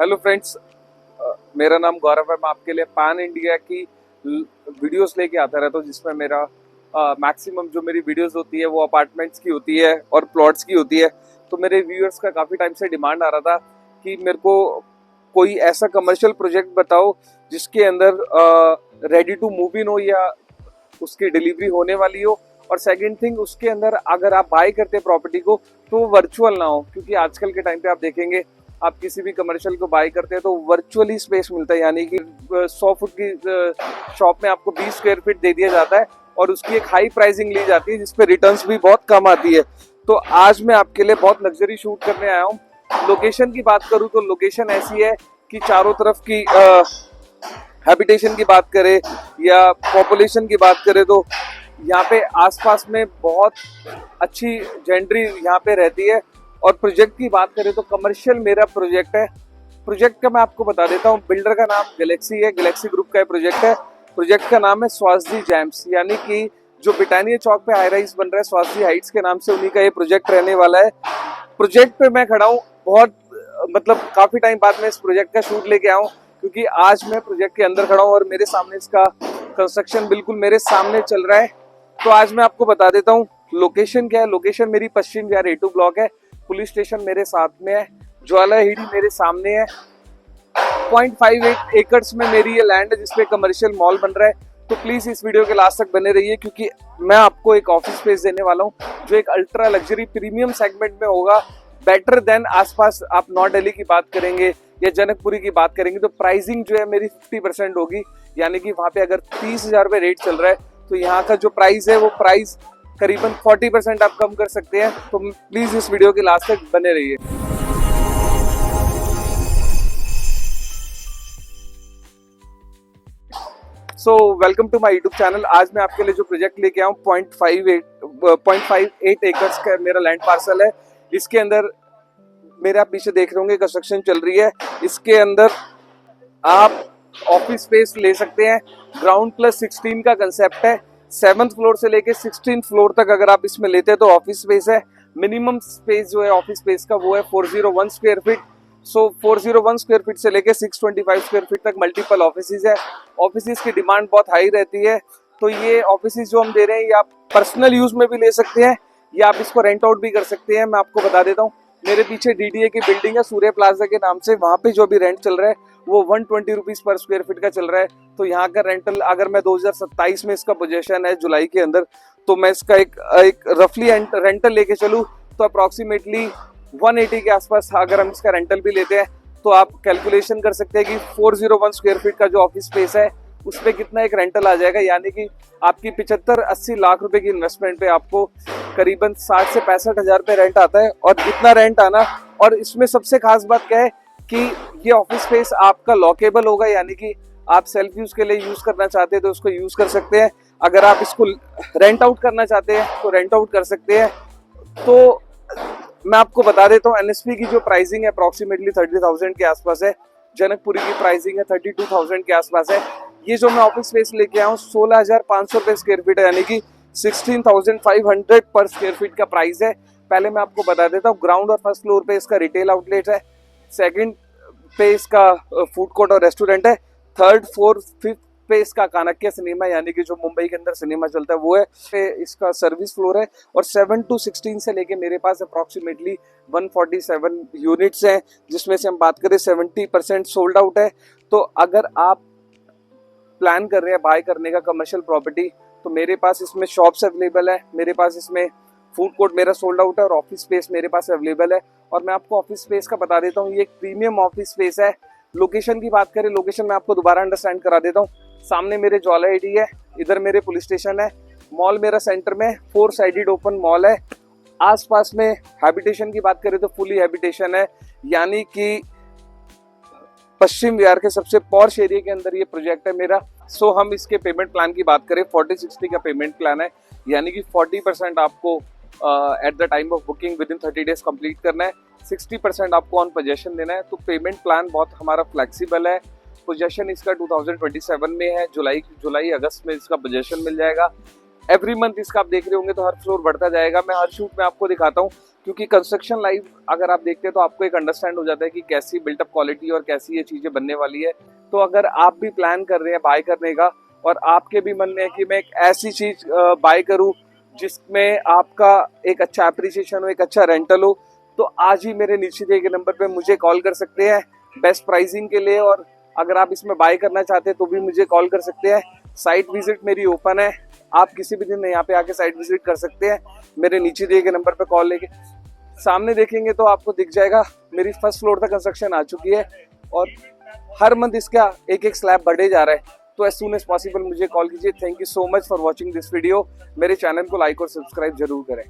Hello friends, मेरा नाम गौरव है। मैं आपके लिए पैन इंडिया की वीडियोस लेके आता रहता हूँ, जिसमें मेरा मैक्सिमम जो मेरी वीडियोस होती है वो अपार्टमेंट्स की होती है और प्लॉट्स की होती है। तो मेरे व्यूअर्स का काफ़ी टाइम से डिमांड आ रहा था कि मेरे को कोई ऐसा कमर्शियल प्रोजेक्ट बताओ जिसके अंदर रेडी टू मूव इन हो या उसकी डिलीवरी होने वाली हो, और सेकंड थिंग उसके अंदर अगर आप बाय करते हैं प्रॉपर्टी को तो वो वर्चुअल ना हो, क्योंकि आजकल के टाइम पे आप देखेंगे आप किसी भी कमर्शियल को बाय करते हैं तो वर्चुअली स्पेस मिलता है, यानी कि 100 फुट की शॉप में आपको 20 स्क्वायर फीट दे दिया जाता है और उसकी एक हाई प्राइसिंग ली जाती है जिसपे रिटर्न्स भी बहुत कम आती है। तो आज मैं आपके लिए बहुत लग्जरी शूट करने आया हूँ। लोकेशन की बात करूँ तो लोकेशन ऐसी है कि चारों तरफ की हैबिटेशन की बात करें या पॉपुलेशन की बात करें तो यहाँ पे आसपास में बहुत अच्छी जेंट्री यहाँ पे रहती है। और प्रोजेक्ट की बात करें तो कमर्शियल मेरा प्रोजेक्ट है। प्रोजेक्ट का मैं आपको बता देता हूँ। बिल्डर का नाम गैलेक्सी है, गैलेक्सी ग्रुप का प्रोजेक्ट है। प्रोजेक्ट का नाम है स्वासजी जैम्स, यानी कि जो ब्रिटानिया चौक पे हाई राइज बन रहा है स्वासजी हाइट्स के नाम से, उन्हीं का ये प्रोजेक्ट रहने वाला है। प्रोजेक्ट पे मैं खड़ा हूँ, बहुत मतलब काफी टाइम बाद में इस प्रोजेक्ट का शूट लेके आया हूँ, क्योंकि आज मैं प्रोजेक्ट के अंदर खड़ा हूँ और मेरे सामने इसका कंस्ट्रक्शन बिल्कुल मेरे सामने चल रहा है। तो आज मैं आपको बता देता हूँ लोकेशन क्या है। लोकेशन मेरी पश्चिम विहार A2 ब्लॉक है। पुलिस स्टेशन मेरे साथ में है। ज्वाला हिड़ी मेरे सामने है। 0.58 एकर्स में मेरी ये लैंड है जिसपे कमर्शियल मॉल बन रहा है। तो प्लीज इस वीडियो के लास्ट तक बने रहिए, क्योंकि मैं आपको एक ऑफिस स्पेस देने वाला हूँ जो एक अल्ट्रा लग्जरी प्रीमियम सेगमेंट में होगा, बेटर देन आसपास आप नॉर्थ दिल्ली की बात करेंगे या जनकपुरी की बात करेंगे तो प्राइसिंग जो है मेरी 50% होगी, यानी कि वहां पे अगर 30,000 रुपए रेट चल रहा है तो यहाँ का जो प्राइस है वो प्राइस करीबन 40% आप कम कर सकते हैं। तो प्लीज इस वीडियो के लास्ट तक बने रहिए। So welcome to my YouTube channel. आज मैं आपके लिए जो प्रोजेक्ट लेके आया हूँ 0.58 एकर्स का मेरा लैंड पार्सल है। इसके अंदर मेरे आप पीछे देख रहे होंगे कंस्ट्रक्शन चल रही है। इसके अंदर आप ऑफिस स्पेस ले सकते हैं। ग्राउंड प्लस 16 का कंसेप्ट है। 7th फ्लोर से लेके 16th फ्लोर तक अगर आप इसमें लेते हैं तो ऑफिस स्पेस है। मिनिमम स्पेस जो है ऑफिस स्पेस का वो है 401 स्क्वायर फीट। सो 401 स्क्वायर फीट से लेके 625 स्क्वायर फीट तक मल्टीपल ऑफिसेज है। ऑफिसेज की डिमांड बहुत हाई रहती है। तो ये ऑफिसेज जो हम दे रहे हैं ये आप पर्सनल यूज में भी ले सकते हैं या आप इसको रेंट आउट भी कर सकते हैं। मैं आपको बता देता हूँ, मेरे पीछे DDA की बिल्डिंग है सूर्य प्लाजा के नाम से, वहां पे जो भी रेंट चल रहा है वो 120 रुपीज पर स्क्वायर फीट का चल रहा है। तो यहाँ का रेंटल अगर मैं 2027 में इसका पोजीशन है जुलाई के अंदर, तो मैं इसका एक रफली रेंटल लेके चलूँ तो अप्रोक्सीमेटली 180 के आसपास अगर हम इसका रेंटल भी लेते हैं तो आप कैलकुलेशन कर सकते हैं कि 401 स्क्वायर फीट का जो ऑफिस स्पेस है उस पर कितना एक रेंटल आ जाएगा, यानी कि आपकी 75-80 लाख रुपए की इन्वेस्टमेंट पे आपको करीबन 60 से 65 हजार रुपए रेंट आता है। और इतना रेंट आना, और इसमें सबसे खास बात क्या है कि ये ऑफिस स्पेस आपका लॉकेबल होगा, यानी कि आप सेल्फ यूज के लिए यूज करना चाहते हैं तो उसको यूज कर सकते हैं। अगर आप इसको रेंट आउट करना चाहते हैं तो रेंट आउट कर सकते हैं। तो मैं आपको बता देता हूँ NSP की जो प्राइसिंग है अप्रोक्सीमेटली 30,000 के आसपास है। जनकपुरी की प्राइसिंग है 32,000 के आसपास है। ये जो मैं ऑफिस स्पेस लेके आया हूँ 16,500 रुपए स्क्वायर फीट है, यानी कि 16,500 पर स्क्वायर फीट का प्राइस है। पहले मैं आपको बता देता हूँ, ग्राउंड और फर्स्ट फ्लोर पे इसका रिटेल आउटलेट है। सेकंड पे इसका फूड कोर्ट और रेस्टोरेंट है। थर्ड फोर्थ फिफ्थ पे इसका कानक्य सिनेमा, यानी कि जो मुंबई के अंदर सिनेमा चलता है वो है। इसका सर्विस फ्लोर है। और 7 to 16 से लेके मेरे पास अप्रोक्सीमेटली 147 यूनिट्स हैं, जिसमें से हम बात करें 70% सोल्ड आउट है। तो अगर आप प्लान कर रहे हैं बाय करने का कमर्शियल प्रॉपर्टी तो मेरे पास इसमें शॉप्स अवेलेबल है, मेरे पास इसमें फूड कोर्ट मेरा सोल्ड आउट है और ऑफिस स्पेस मेरे पास अवेलेबल है। और मैं आपको ऑफिस स्पेस का बता देता हूँ, ये एक प्रीमियम ऑफिस स्पेस है। लोकेशन की बात करें, लोकेशन मैं आपको दोबारा अंडरस्टैंड करा देता हूँ। सामने मेरे ज्वाला हिड़ी है, इधर मेरे पुलिस स्टेशन है, मॉल मेरा सेंटर में 4 साइडेड ओपन मॉल है। आसपास में हैबिटेशन की बात करें तो फुली हैबिटेशन है, यानी कि पश्चिम विहार के सबसे पॉश एरिया के अंदर ये प्रोजेक्ट है मेरा। सो हम इसके पेमेंट प्लान की बात करें 40-60 का पेमेंट प्लान है, यानी कि 40% आपको at the time of booking with in 30 days complete करना है, 60% आपको ऑन पोजेशन देना है। तो पेमेंट प्लान बहुत हमारा फ्लेक्सिबल है। पोजेशन इसका 2027 में है, जुलाई अगस्त में इसका पोजेशन मिल जाएगा। एवरी मंथ इसका आप देख रहे होंगे तो हर फ्लोर बढ़ता जाएगा। मैं हर शूट में आपको दिखाता हूँ क्योंकि कंस्ट्रक्शन लाइफ अगर आप देखते हैं तो आपको एक अंडरस्टैंड हो जाता है कि कैसी बिल्टअप क्वालिटी और कैसी ये चीज़ें बनने वाली है। तो अगर आप भी प्लान कर रहे हैं बाय करने का और आपके भी मन में है कि मैं एक ऐसी चीज़ बाय करूं जिसमें आपका एक अच्छा एप्रिसिएशन हो, एक अच्छा रेंटल हो, तो आज ही मेरे नीचे दिए गए नंबर पे मुझे कॉल कर सकते हैं बेस्ट प्राइसिंग के लिए। और अगर आप इसमें बाय करना चाहते हैं तो भी मुझे कॉल कर सकते हैं। साइट विजिट मेरी ओपन है, आप किसी भी दिन यहाँ पे आके साइट विजिट कर सकते हैं। मेरे नीचे दिए गए नंबर पे कॉल लेके सामने देखेंगे तो आपको दिख जाएगा मेरी फर्स्ट फ्लोर तक कंस्ट्रक्शन आ चुकी है और हर मंथ इसका एक एक स्लैब बढ़े जा रहा है। तो एज सून एज पॉसिबल मुझे कॉल कीजिए। Thank you so much for watching this video. मेरे चैनल को लाइक और सब्सक्राइब जरूर करें।